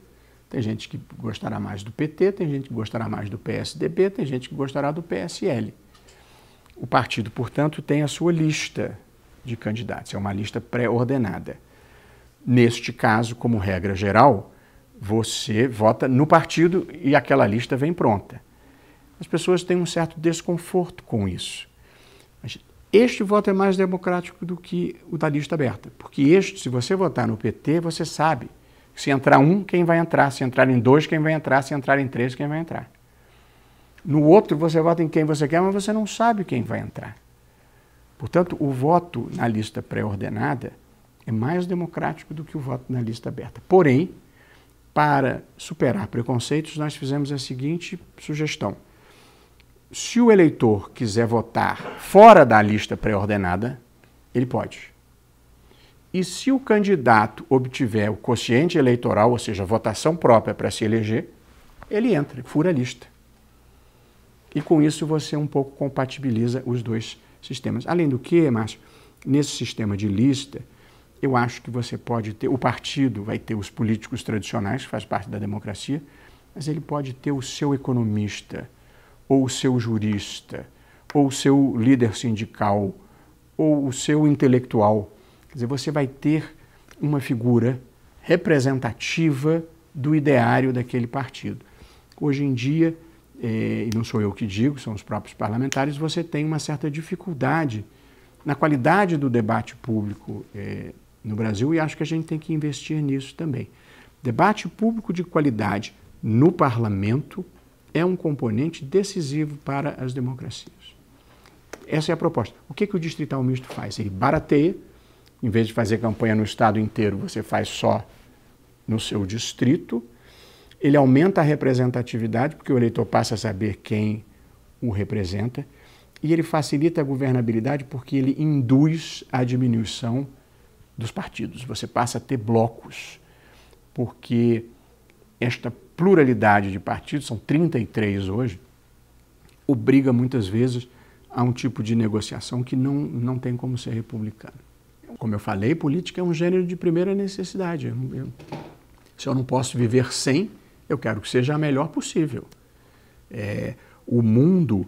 Tem gente que gostará mais do PT, tem gente que gostará mais do PSDB, tem gente que gostará do PSL. O partido, portanto, tem a sua lista de candidatos, é uma lista pré-ordenada. Neste caso, como regra geral, você vota no partido e aquela lista vem pronta. As pessoas têm um certo desconforto com isso. Mas este voto é mais democrático do que o da lista aberta, porque se você votar no PT, você sabe se entrar um, quem vai entrar, se entrar em 2, quem vai entrar, se entrar em 3, quem vai entrar. No outro, você vota em quem você quer, mas você não sabe quem vai entrar. Portanto, o voto na lista pré-ordenada é mais democrático do que o voto na lista aberta. Porém, para superar preconceitos, nós fizemos a seguinte sugestão. Se o eleitor quiser votar fora da lista pré-ordenada, ele pode. E se o candidato obtiver o quociente eleitoral, ou seja, a votação própria para se eleger, ele entra, fura a lista. E com isso você um pouco compatibiliza os dois sistemas. Além do que, Márcio, nesse sistema de lista, eu acho que você pode ter, o partido vai ter os políticos tradicionais, que faz parte da democracia, mas ele pode ter o seu economista, ou o seu jurista, ou o seu líder sindical, ou o seu intelectual. Quer dizer, você vai ter uma figura representativa do ideário daquele partido. Hoje em dia, e não sou eu que digo, são os próprios parlamentares, você tem uma certa dificuldade na qualidade do debate público no Brasil, e acho que a gente tem que investir nisso também. Debate público de qualidade no parlamento é um componente decisivo para as democracias. Essa é a proposta. O que o distrital misto faz? Ele barateia, em vez de fazer campanha no estado inteiro, você faz só no seu distrito. Ele aumenta a representatividade, porque o eleitor passa a saber quem o representa, e ele facilita a governabilidade, porque ele induz a diminuição dos partidos. Você passa a ter blocos, porque esta pluralidade de partidos, são 33 hoje, obriga muitas vezes a um tipo de negociação que não tem como ser republicano. Como eu falei, política é um gênero de primeira necessidade. Se eu não posso viver sem, eu quero que seja a melhor possível. O mundo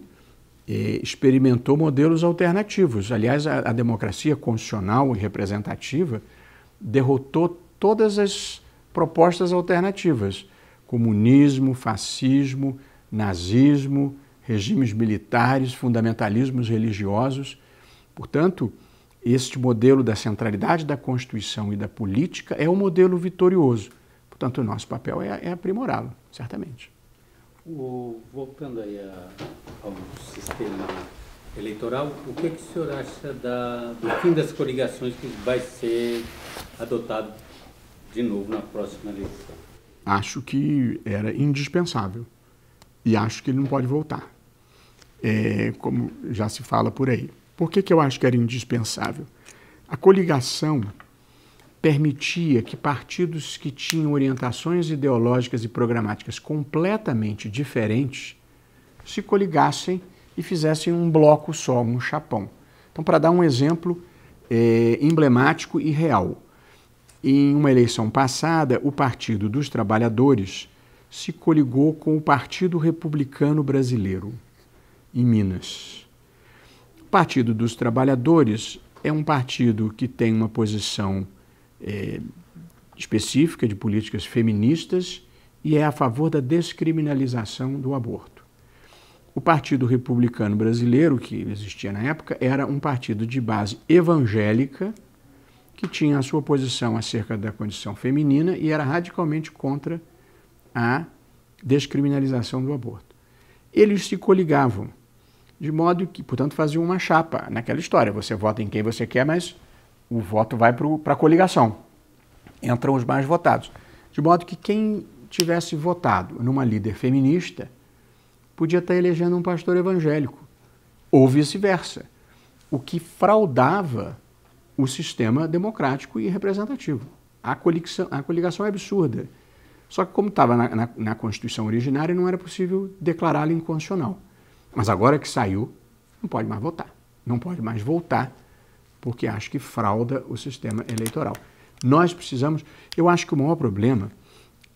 experimentou modelos alternativos. Aliás, a democracia constitucional e representativa derrotou todas as propostas alternativas. Comunismo, fascismo, nazismo, regimes militares, fundamentalismos religiosos. Portanto, este modelo da centralidade da Constituição e da política é um modelo vitorioso. Portanto, o nosso papel é aprimorá-lo, certamente. Voltando aí ao sistema eleitoral, o que o senhor acha do fim das coligações que vai ser adotado de novo na próxima eleição? Acho que era indispensável e acho que ele não pode voltar, como já se fala por aí. Por que eu acho que era indispensável? A coligação permitia que partidos que tinham orientações ideológicas e programáticas completamente diferentes se coligassem e fizessem um bloco só, um chapão. Então, para dar um exemplo emblemático e real, em uma eleição passada, o Partido dos Trabalhadores se coligou com o Partido Republicano Brasileiro. em Minas. O Partido dos Trabalhadores é um partido que tem uma posição específica de políticas feministas e é a favor da descriminalização do aborto. O Partido Republicano Brasileiro, que existia na época, era um partido de base evangélica que tinha a sua posição acerca da condição feminina e era radicalmente contra a descriminalização do aborto. Eles se coligavam, de modo que, portanto, faziam uma chapa naquela história. Você vota em quem você quer, mas o voto vai para a coligação. Entram os mais votados. De modo que quem tivesse votado numa líder feminista podia estar elegendo um pastor evangélico, ou vice-versa, o que fraudava o sistema democrático e representativo. A coligação é absurda. Só que como estava na Constituição originária, não era possível declará-la inconstitucional. Mas agora que saiu, não pode mais votar. Não pode mais voltar, porque acho que frauda o sistema eleitoral. Nós precisamos... Eu acho que o maior problema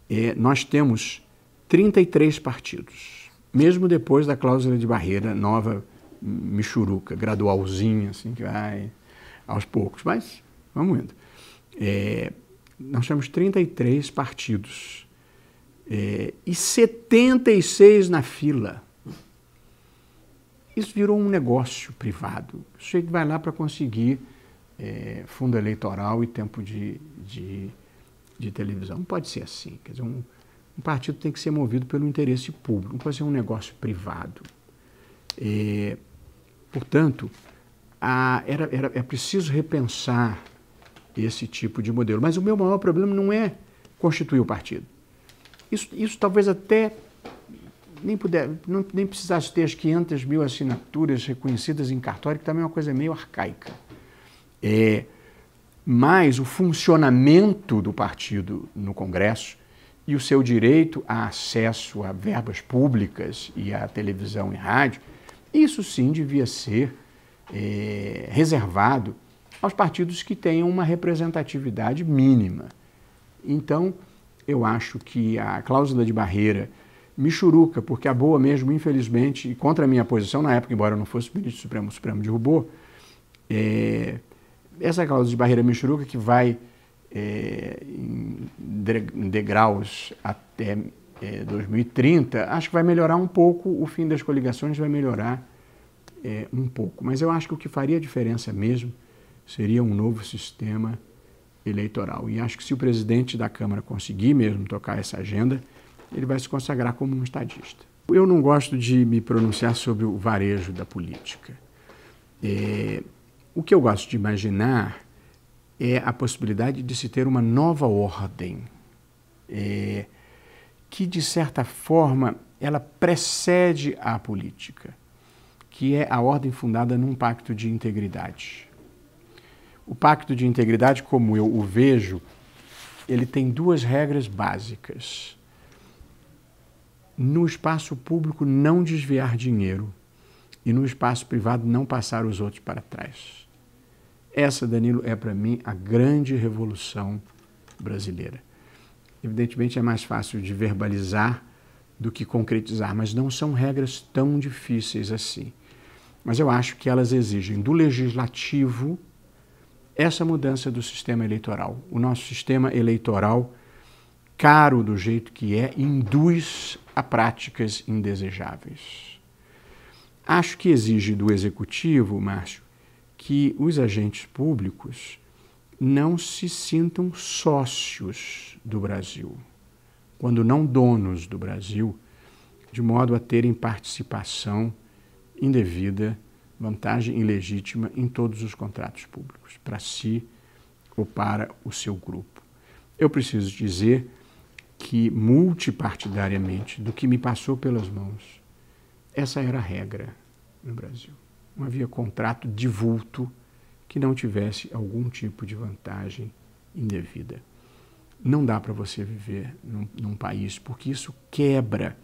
é nós temos 33 partidos. Mesmo depois da cláusula de barreira nova, michuruca, gradualzinha, assim, que vai aos poucos, mas vamos indo. Nós temos 33 partidos e 76 na fila. Isso virou um negócio privado. O sujeito vai lá para conseguir fundo eleitoral e tempo de televisão. Não pode ser assim. Quer dizer, um partido tem que ser movido pelo interesse público, não pode ser um negócio privado. Portanto, é preciso repensar esse tipo de modelo. Mas o meu maior problema não é constituir o partido. Isso talvez até nem precisasse ter as 500 mil assinaturas reconhecidas em cartório, que também é uma coisa meio arcaica. Mas o funcionamento do partido no Congresso e o seu direito a acesso a verbas públicas e à televisão e rádio, isso sim devia ser reservado aos partidos que tenham uma representatividade mínima. Então, eu acho que a cláusula de barreira michuruca, porque a boa mesmo, infelizmente, e contra a minha posição na época, embora eu não fosse ministro Supremo, o Supremo derrubou, essa cláusula de barreira michuruca que vai em degraus até 2030, acho que vai melhorar um pouco, o fim das coligações vai melhorar um pouco. Mas eu acho que o que faria diferença mesmo seria um novo sistema eleitoral. E acho que se o presidente da Câmara conseguir mesmo tocar essa agenda, ele vai se consagrar como um estadista. Eu não gosto de me pronunciar sobre o varejo da política. O que eu gosto de imaginar é a possibilidade de se ter uma nova ordem, que, de certa forma, ela precede a política, que é a ordem fundada num pacto de integridade. O pacto de integridade, como eu o vejo, ele tem duas regras básicas. No espaço público, não desviar dinheiro e no espaço privado, não passar os outros para trás. Essa, Danilo, é para mim a grande revolução brasileira. Evidentemente é mais fácil de verbalizar do que concretizar, mas não são regras tão difíceis assim. Mas eu acho que elas exigem do legislativo essa mudança do sistema eleitoral. O nosso sistema eleitoral, caro do jeito que induz a práticas indesejáveis. Acho que exige do executivo, Márcio, que os agentes públicos não se sintam sócios do Brasil, quando não donos do Brasil, de modo a terem participação indevida, vantagem ilegítima em todos os contratos públicos, para si ou para o seu grupo. Eu preciso dizer que, multipartidariamente, do que me passou pelas mãos, essa era a regra no Brasil. Não havia contrato de vulto que não tivesse algum tipo de vantagem indevida. Não dá para você viver num país, porque isso quebra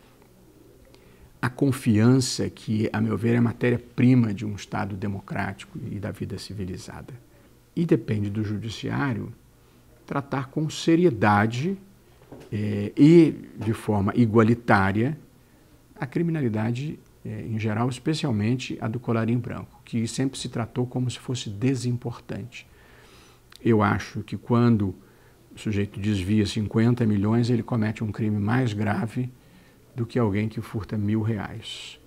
a confiança que, a meu ver, é matéria-prima de um Estado democrático e da vida civilizada. E depende do judiciário tratar com seriedade e de forma igualitária a criminalidade em geral, especialmente a do colarinho branco, que sempre se tratou como se fosse desimportante. Eu acho que quando o sujeito desvia 50 milhões, ele comete um crime mais grave do que alguém que furta R$1.000.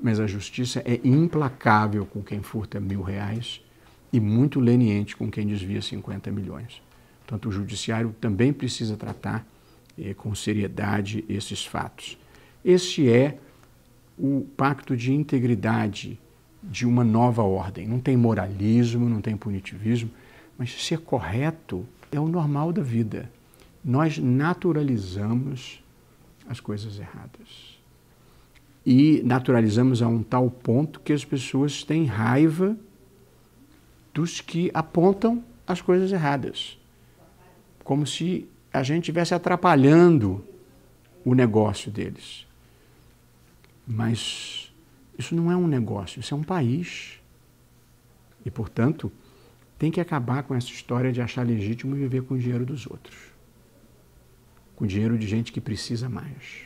Mas a justiça é implacável com quem furta R$1.000 e muito leniente com quem desvia 50 milhões. Portanto, o judiciário também precisa tratar com seriedade esses fatos. Este é o pacto de integridade de uma nova ordem. Não tem moralismo, não tem punitivismo, mas ser correto é o normal da vida. Nós naturalizamos as coisas erradas. E naturalizamos a um tal ponto que as pessoas têm raiva dos que apontam as coisas erradas. Como se a gente estivesse atrapalhando o negócio deles. Mas isso não é um negócio, isso é um país. E, portanto, tem que acabar com essa história de achar legítimo viver com o dinheiro dos outros. Com o dinheiro de gente que precisa mais.